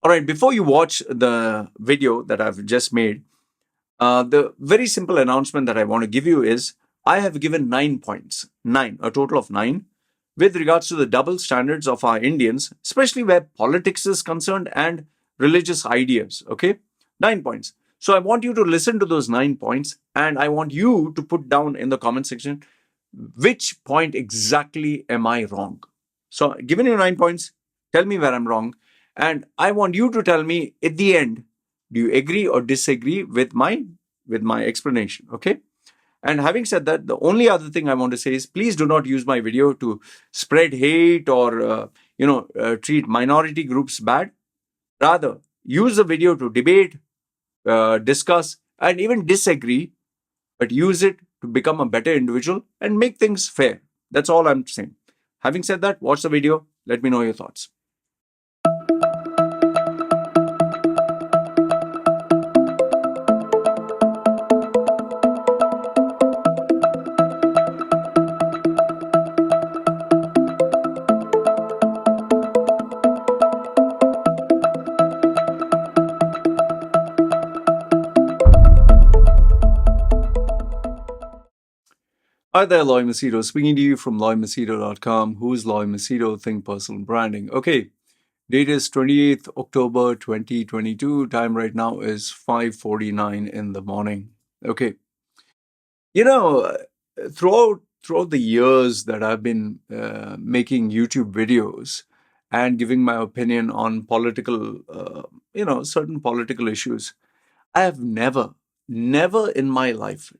All right, before you watch the video that I've just made, the very simple announcement that I want to give you is I have given 9 points, a total of nine, with regards to the double standards of our Indians, especially where politics is concerned and religious ideas. Okay, 9 points. So I want you to listen to those 9 points, and I want you to put down in the comment section which point exactly am I wrong. So, given you 9 points, tell me where I'm wrong, and I want you to tell me at the end, do you agree or disagree with my explanation? Okay. And having said that, the only other thing I want to say is please do not use my video to spread hate or treat minority groups bad. Rather, use the video to debate, discuss, and even disagree, but use it to become a better individual and make things fair. That's all I'm saying. Having said that, watch the video. Let me know your thoughts. Hi there, Loy Machedo, speaking to you from loymachedo.com. Who's Loy Machedo? Think Personal Branding. Okay, date is 28th October 2022. Time right now is 5:49 in the morning. Okay, you know, throughout the years that I've been making YouTube videos and giving my opinion on certain political issues, I have never in my life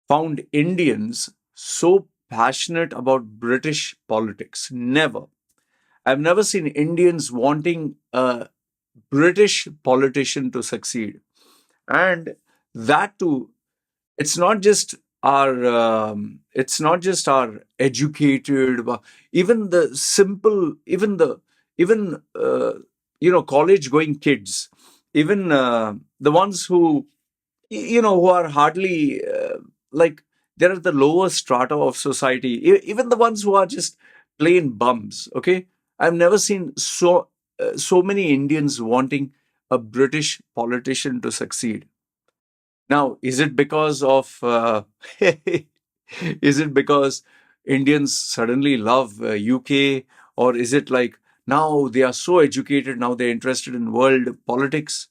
found Indians so passionate about British politics. Never. I've never seen Indians wanting a British politician to succeed. And that too, it's not just our educated, even the simple, even college going kids, even the ones who are hardly like they're at the lower strata of society, even the ones who are just plain bums. Okay, I've never seen so many Indians wanting a British politician to succeed. Now, is it because of is it because Indians suddenly love UK, or is it like now they are so educated, now they're interested in world politics,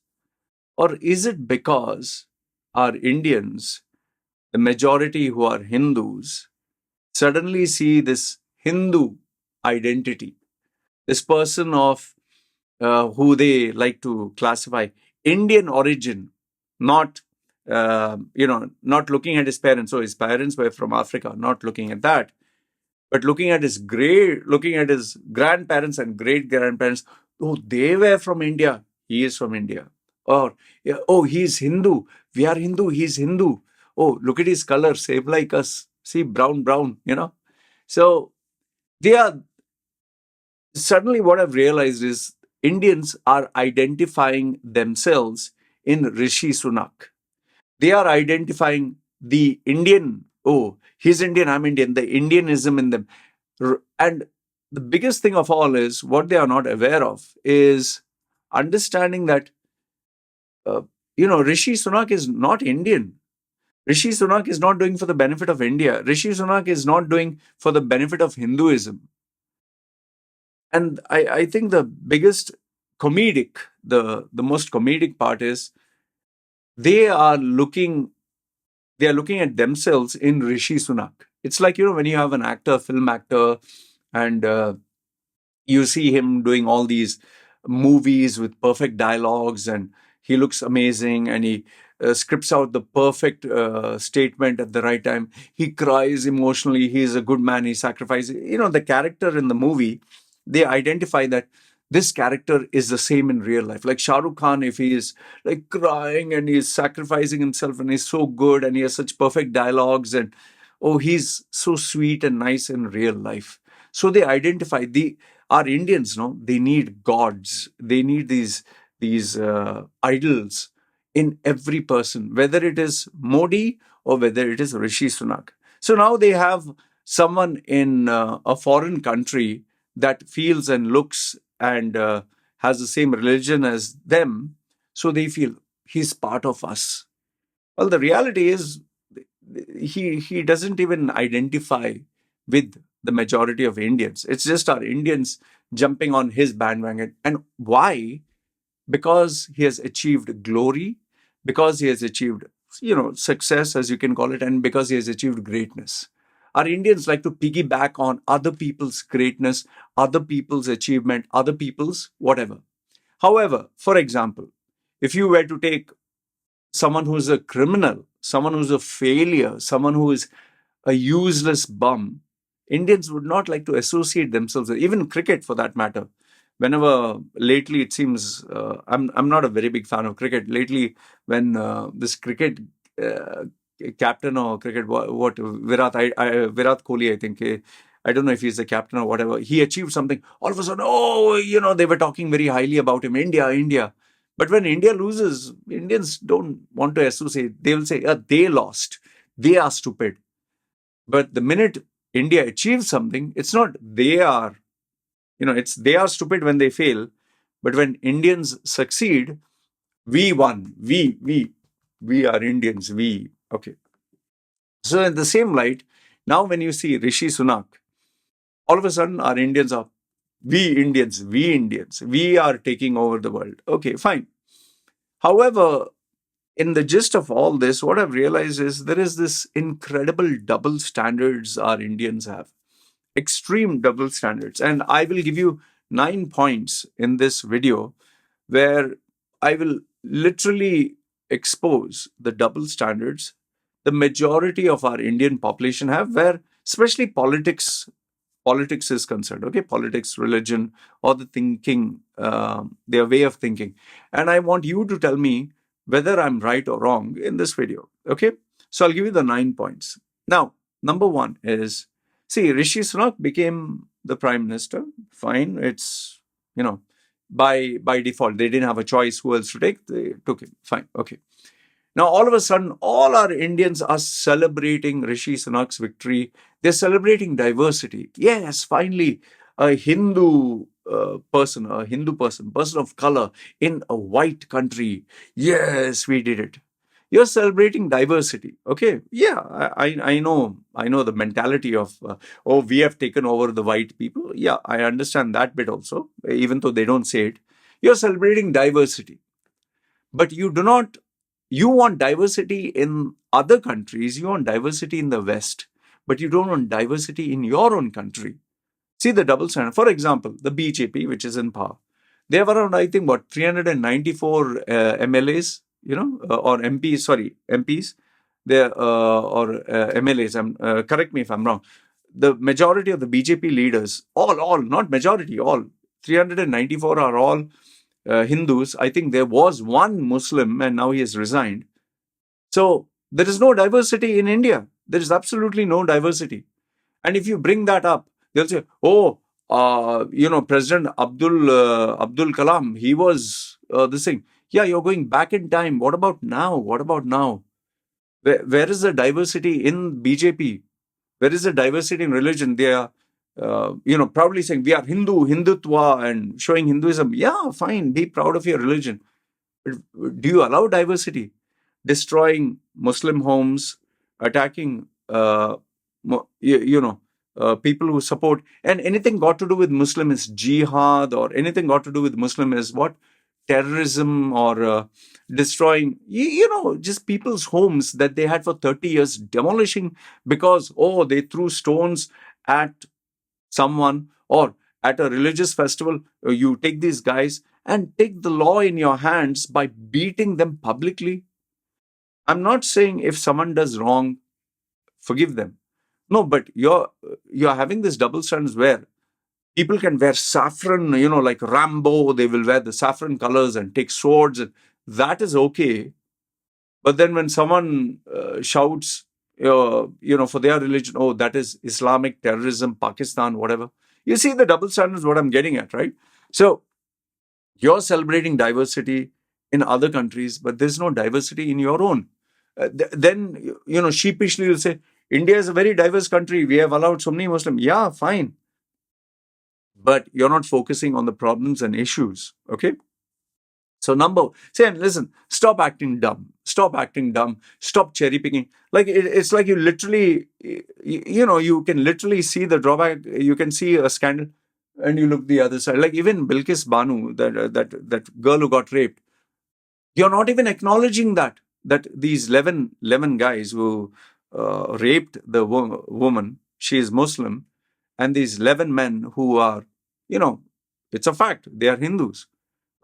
or is it because our Indians, the majority who are Hindus, suddenly see this Hindu identity, this person of who they like to classify Indian origin, not not looking at his parents. So his parents were from Africa, not looking at that, but looking at his grandparents and great grandparents. Oh, they were from India. He is from India. Or yeah, oh, he's Hindu. We are Hindu. He's Hindu. Oh, look at his color, same like us. See, brown, brown. So they are suddenly what I've realized is Indians are identifying themselves in Rishi Sunak. They are identifying the Indian, oh, he's Indian, I'm Indian, the Indianism in them. And the biggest thing of all is what they are not aware of is understanding that, Rishi Sunak is not Indian. Rishi Sunak is not doing for the benefit of India. Rishi Sunak is not doing for the benefit of Hinduism. And I think the most comedic part is they are looking at themselves in Rishi Sunak. It's like, when you have an actor, film actor, and you see him doing all these movies with perfect dialogues, and he looks amazing, and he scripts out the perfect statement at the right time. He cries emotionally. He's a good man. He sacrifices. The character in the movie, they identify that this character is the same in real life. Like Shah Rukh Khan, if he is like crying and he's sacrificing himself and he's so good and he has such perfect dialogues, and oh, he's so sweet and nice in real life. So they identify our Indians, they need gods. They need these idols in every person, whether it is Modi or whether it is Rishi Sunak. So now they have someone in a foreign country that feels and looks and has the same religion as them, so they feel he's part of us. Well, the reality is he doesn't even identify with the majority of Indians. It's just our Indians jumping on his bandwagon. And why? Because he has achieved glory, because he has achieved, success, as you can call it, and because he has achieved greatness. Our Indians like to piggyback on other people's greatness, other people's achievement, other people's whatever. However, for example, if you were to take someone who's a criminal, someone who's a failure, someone who is a useless bum, Indians would not like to associate themselves with, even cricket for that matter. Whenever lately it seems, I'm not a very big fan of cricket. Lately, when this cricket uh, captain or cricket, what Virat Kohli, I think, I don't know if he's the captain or whatever, he achieved something. All of a sudden, oh, they were talking very highly about him. India, India. But when India loses, Indians don't want to associate. They will say, they lost. They are stupid. But the minute India achieves something, it's not they are, it's they are stupid when they fail. But when Indians succeed, we won. We are Indians. We. Okay. So in the same light, now when you see Rishi Sunak, all of a sudden our Indians are, we Indians, we are taking over the world. Okay, fine. However, in the gist of all this, what I've realized is there is this incredible double standards our Indians have, extreme double standards. And I will give you 9 points in this video where I will literally expose the double standards the majority of our Indian population have, where especially politics is concerned. Okay, politics, religion, or the thinking, their way of thinking. And I want you to tell me whether I'm right or wrong in this video. Okay, so I'll give you the 9 points. Now, number one is, see, Rishi Sunak became the prime minister. Fine, it's, by default, they didn't have a choice who else to take. They took him. Fine, okay. Now, all of a sudden, all our Indians are celebrating Rishi Sunak's victory. They're celebrating diversity. Yes, finally, a Hindu person of color in a white country. Yes, we did it. You're celebrating diversity. Okay, yeah, I know the mentality of oh, we have taken over the white people. Yeah, I understand that bit also, even though they don't say it. You're celebrating diversity, but you do not. You want diversity in other countries. You want diversity in the West, but you don't want diversity in your own country. See the double standard. For example, the BJP, which is in power, they have around, I think, what, 394 MLAs, or MPs, sorry, MPs, or MLAs. Correct me if I'm wrong. The majority of the BJP leaders, all, not majority, all, 394 are all Hindus. I think there was one Muslim and now he has resigned. So there is no diversity in India. There is absolutely no diversity. And if you bring that up, they'll say, oh, President Abdul Kalam, he was this thing. Yeah, you're going back in time. What about now? What about now? Where is the diversity in BJP? Where is the diversity in religion? They are, proudly saying we are Hindutva, and showing Hinduism. Yeah, fine. Be proud of your religion. But do you allow diversity? Destroying Muslim homes, attacking, people who support, and anything got to do with Muslim is jihad, or anything got to do with Muslim is what? Terrorism, or destroying, just people's homes that they had for 30 years, demolishing because, oh, they threw stones at someone or at a religious festival. You take these guys and take the law in your hands by beating them publicly. I'm not saying if someone does wrong, forgive them. No, but you're having this double standards where people can wear saffron, like Rambo, they will wear the saffron colors and take swords. And that is okay. But then when someone shouts, for their religion, oh, that is Islamic terrorism, Pakistan, whatever. You see the double standards, what I'm getting at, right? So you're celebrating diversity in other countries, but there's no diversity in your own. Then, sheepishly you'll say, India is a very diverse country. We have allowed so many Muslims. Yeah, fine. but you're not focusing on the problems and issues. Okay. So listen, stop acting dumb. Stop acting dumb. Stop cherry picking. Like it's like you literally, you can literally see the drawback. You can see a scandal, and you look the other side. Like even Bilkis Banu, that girl who got raped. You're not even acknowledging that these 11 guys who raped the woman. She is Muslim, and these 11 men who are, you know, it's a fact. They are Hindus.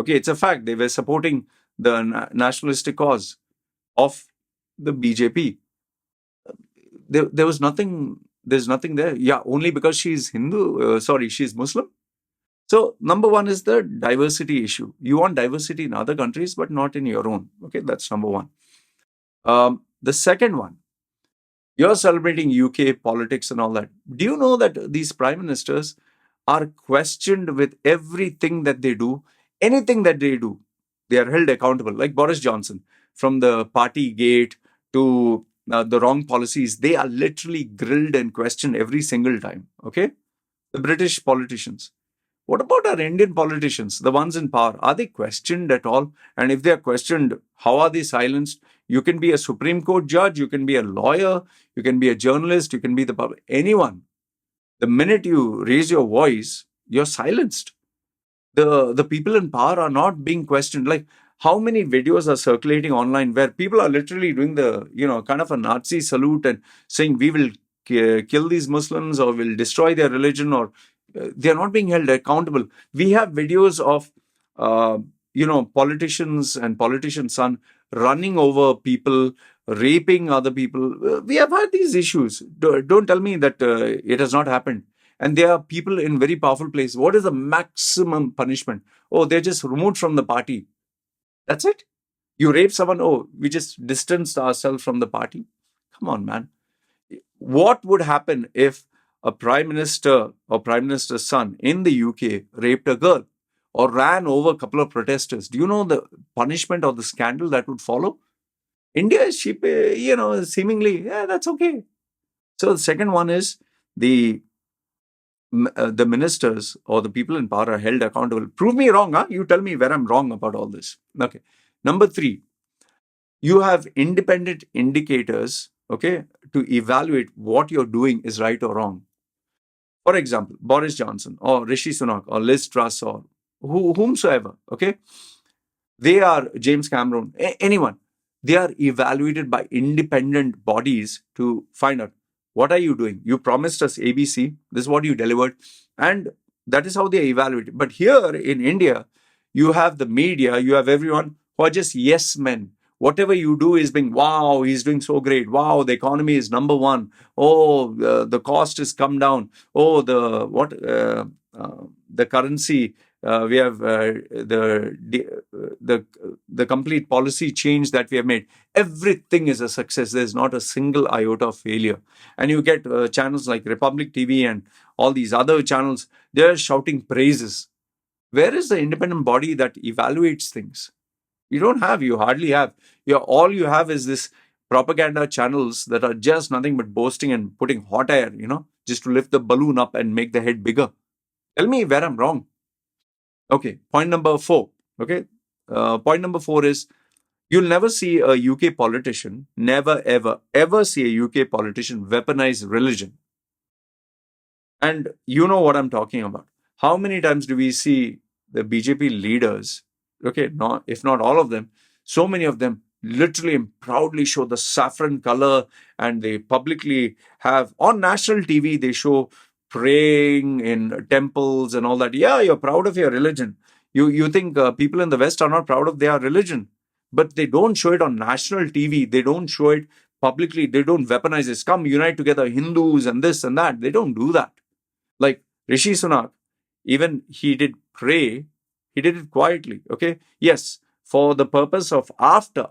Okay, it's a fact. They were supporting the nationalistic cause of the BJP. There was nothing. There's nothing there. Yeah, only because she's Hindu. She's Muslim. So number one is the diversity issue. You want diversity in other countries, but not in your own. Okay, that's number one. The second one, you're celebrating UK politics and all that. Do you know that these prime ministers are questioned with everything that they do? Anything that they do, they are held accountable. Like Boris Johnson, from the party gate to the wrong policies, they are literally grilled and questioned every single time. Okay? The British politicians. What about our Indian politicians, the ones in power? Are they questioned at all? And if they are questioned, how are they silenced? You can be a Supreme Court judge, you can be a lawyer, you can be a journalist, you can be the public, anyone. The minute you raise your voice, you're silenced. The people in power are not being questioned. Like, how many videos are circulating online where people are literally doing the, kind of a Nazi salute and saying, we will kill these Muslims or will destroy their religion, or they are not being held accountable. We have videos of, politicians and politicians' son running over people, raping other people. We have had these issues. Don't tell me that it has not happened. And there are people in very powerful places. What is the maximum punishment? Oh, they're just removed from the party. That's it. You rape someone. Oh, we just distanced ourselves from the party. Come on, man. What would happen if a prime minister or prime minister's son in the UK raped a girl or ran over a couple of protesters? Do you know the punishment or the scandal that would follow? India is cheap, seemingly, yeah, that's okay. So the second one is the ministers or the people in power are held accountable. Prove me wrong, huh? You tell me where I'm wrong about all this. Okay. Number three, you have independent indicators, okay, to evaluate what you're doing is right or wrong. For example, Boris Johnson or Rishi Sunak or Liz Truss or whomsoever, okay, they are James Cameron, anyone. They are evaluated by independent bodies to find out, what are you doing? You promised us ABC. This is what you delivered. And that is how they evaluate. But here in India, you have the media, you have everyone who are just yes men. Whatever you do is being, wow, he's doing so great. Wow, the economy is number one. Oh, the cost has come down. Oh, the currency. We have the complete policy change that we have made. Everything is a success. There's not a single iota of failure. And you get channels like Republic TV and all these other channels. They're shouting praises. Where is the independent body that evaluates things? You hardly have. All you have is this propaganda channels that are just nothing but boasting and putting hot air, just to lift the balloon up and make the head bigger. Tell me where I'm wrong. Okay, point number 4. Okay, point number 4 is, you'll never see a UK politician, never, ever, ever see a UK politician weaponize religion. And you know what I'm talking about. How many times do we see the BJP leaders, okay, if not all of them, so many of them literally and proudly show the saffron color, and they publicly have, on national TV, they show praying in temples and all that. Yeah, you're proud of your religion. You think people in the West are not proud of their religion, but they don't show it on national TV. They don't show it publicly. They don't weaponize this. Come, unite together, Hindus and this and that. They don't do that. Like Rishi Sunak, even he did pray. He did it quietly. Okay. Yes, for the purpose of after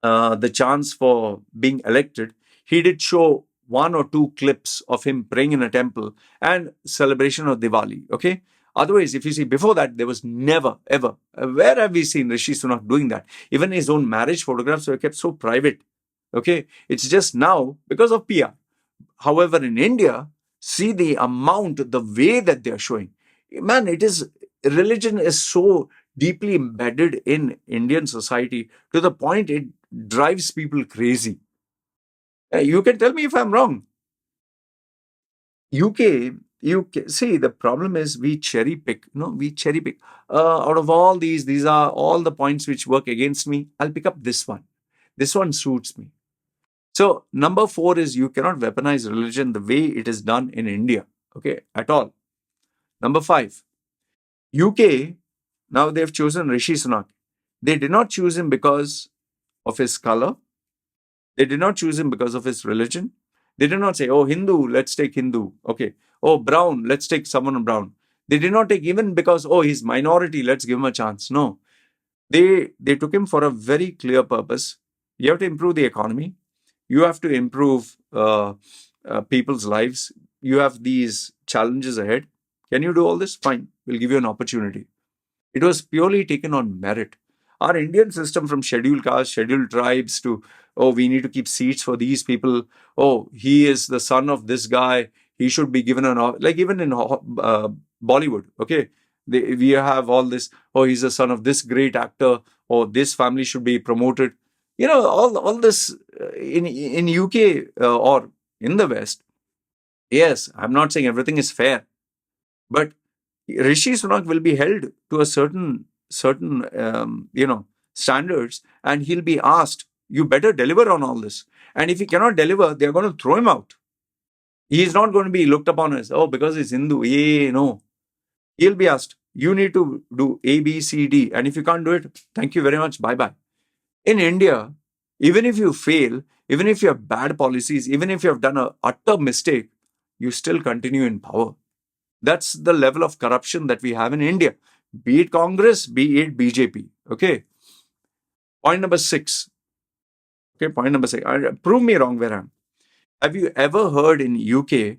the chance for being elected, he did show 1 or 2 clips of him praying in a temple and celebration of Diwali. Okay. Otherwise, if you see, before that, there was never, ever. Where have we seen Rishi Sunak doing that? Even his own marriage photographs were kept so private. Okay. It's just now because of PR. However, in India, See the amount, the way that they are showing. Man, religion is so deeply embedded in Indian society to the point it drives people crazy. You can tell me if I'm wrong. UK, see, the problem is we cherry pick. No, we cherry pick. Out of all these are all the points which work against me. I'll pick up this one. This one suits me. So, number 4 is you cannot weaponize religion the way it is done in India, okay, at all. Number 5, UK, now they've chosen Rishi Sunak. They did not choose him because of his color. They did not choose him because of his religion. They did not say, oh, Hindu, let's take Hindu. Okay. Oh, brown, let's take someone brown. They did not take even because, oh, he's minority, let's give him a chance. No. They took him for a very clear purpose. You have to improve the economy. You have to improve people's lives. You have these challenges ahead. Can you do all this? Fine. We'll give you an opportunity. It was purely taken on merit. Our Indian system, from scheduled castes, scheduled tribes to, oh, we need to keep seats for these people. Oh, he is the son of this guy. He should be given like even in Bollywood, okay? We have all this, oh, he's the son of this great actor. Oh, this family should be promoted. All this in UK or in the West. Yes, I'm not saying everything is fair, but Rishi Sunak will be held to a certain standards, and he'll be asked, "You better deliver on all this." And if he cannot deliver, they're going to throw him out. He is not going to be looked upon as, oh, because he's Hindu. No, he'll be asked, "You need to do A, B, C, D," and if you can't do it, thank you very much, bye bye. In India, even if you fail, even if you have bad policies, even if you have done an utter mistake, you still continue in power. That's the level of corruption that we have in India, be it Congress, be it BJP. Okay. Point number 6. Okay, point number 6. Prove me wrong where I am. Have you ever heard in UK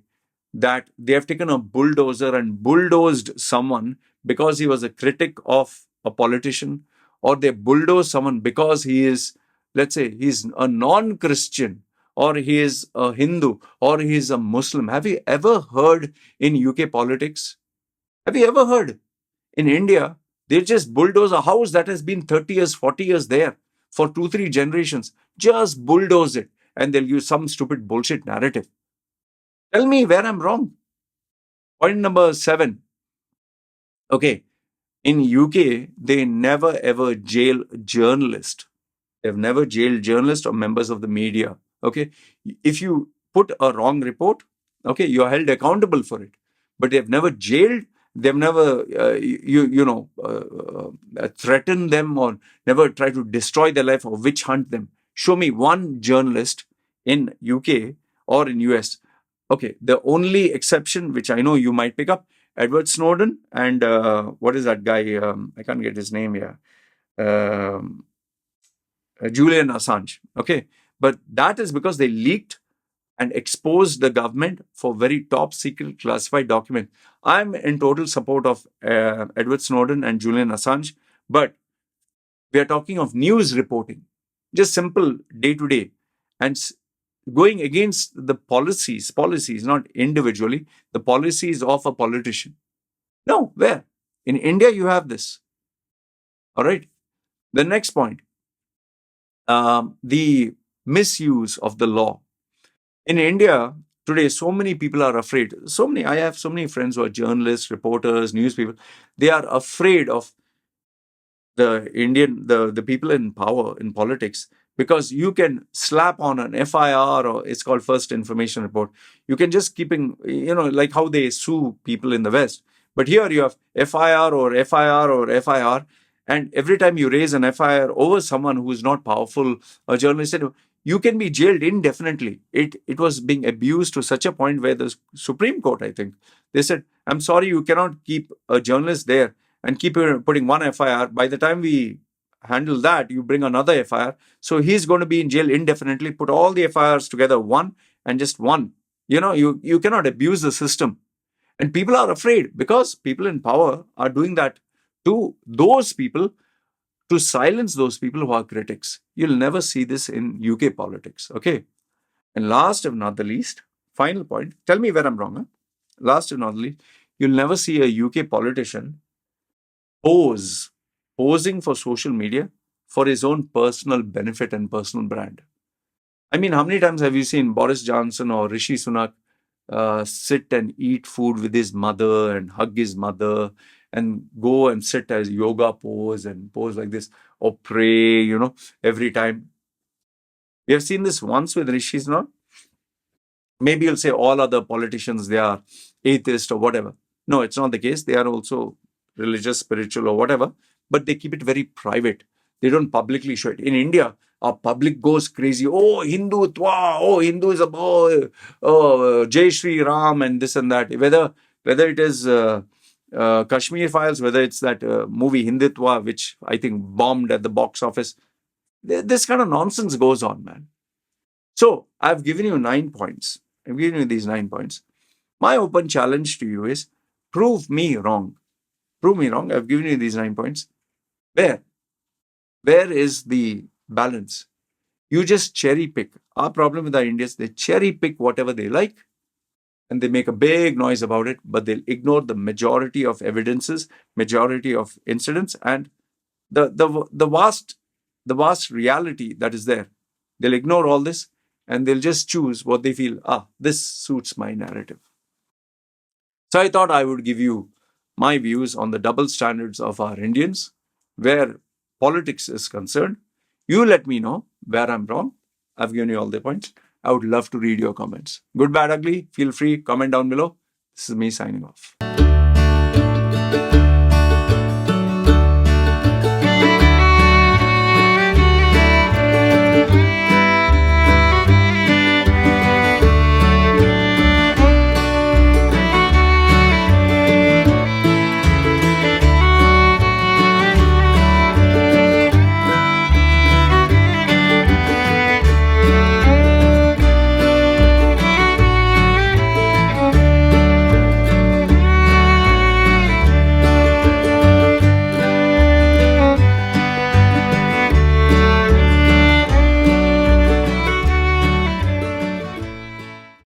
that they have taken a bulldozer and bulldozed someone because he was a critic of a politician, or they bulldoze someone because he is, let's say, he's a non-Christian, or he is a Hindu, or he is a Muslim? Have you ever heard in UK politics? Have you ever heard? In India, they just bulldoze a house that has been 30 years, 40 years there for 2, 3 generations. Just bulldoze it, and they'll use some stupid bullshit narrative. Tell me where I'm wrong. Point number 7. Okay, in UK, they never ever jail journalists. They've never jailed journalists or members of the media. Okay, if you put a wrong report, okay, you're held accountable for it. But they've never jailed. They've never, threatened them or never tried to destroy their life or witch hunt them. Show me one journalist in UK or in US. Okay, the only exception, which I know you might pick up, Edward Snowden and what is that guy? I can't get his name here. Julian Assange. Okay, but that is because they leaked and exposed the government for very top secret classified documents. I'm in total support of Edward Snowden and Julian Assange, but we are talking of news reporting, just simple day to day, and going against the policies, not individually, the policies of a politician. No, where? In India, you have this. All right. The next point, the misuse of the law. In India, today, so many people are afraid. I have so many friends who are journalists, reporters, news people. They are afraid of the people in power, in politics, because you can slap on an FIR, or it's called First Information Report. You can just like how they sue people in the West. But here you have FIR or FIR or FIR. And every time you raise an FIR over someone who is not powerful, a journalist, you can be jailed indefinitely. It was being abused to such a point where the Supreme Court, I think, they said, I'm sorry, you cannot keep a journalist there and keep putting one FIR. By the time we handle that, you bring another FIR. So he's going to be in jail indefinitely. Put all the FIRs together, one and just one. You cannot abuse the system. And people are afraid because people in power are doing that to those people, to silence those people who are critics. You'll never see this in UK politics. Okay. And last, if not the least, final point. Tell me where I'm wrong. Huh? last and not least, you'll never see a UK politician posing for social media for his own personal benefit and personal brand. I mean, how many times have you seen Boris Johnson or Rishi Sunak sit and eat food with his mother and hug his mother and go and sit as yoga pose and pose like this or pray, every time? We have seen this once with Rishi Sunak. Maybe you'll say all other politicians, they are atheist or whatever. No, it's not the case. They are also religious, spiritual or whatever, but they keep it very private. They don't publicly show it. In India, our public goes crazy. Oh, Hindutva. Oh, Hinduism. Oh, Jai Shri Ram and this and that. Whether it is Kashmir Files, whether it's that movie Hindutva, which I think bombed at the box office. This kind of nonsense goes on, man. So I've given you 9 points. I've given you these 9 points. My open challenge to you is prove me wrong. Prove me wrong. I've given you these 9 points. Where? Where is the balance? You just cherry pick. Our problem with our Indians, they cherry pick whatever they like and they make a big noise about it, but they'll ignore the majority of evidences, majority of incidents, and the vast reality that is there. They'll ignore all this and they'll just choose what they feel. This suits my narrative. So I thought I would give you my views on the double standards of our Indians, where politics is concerned. You let me know where I'm wrong. I've given you all the points. I would love to read your comments. Good, bad, ugly, feel free, comment down below. This is me signing off.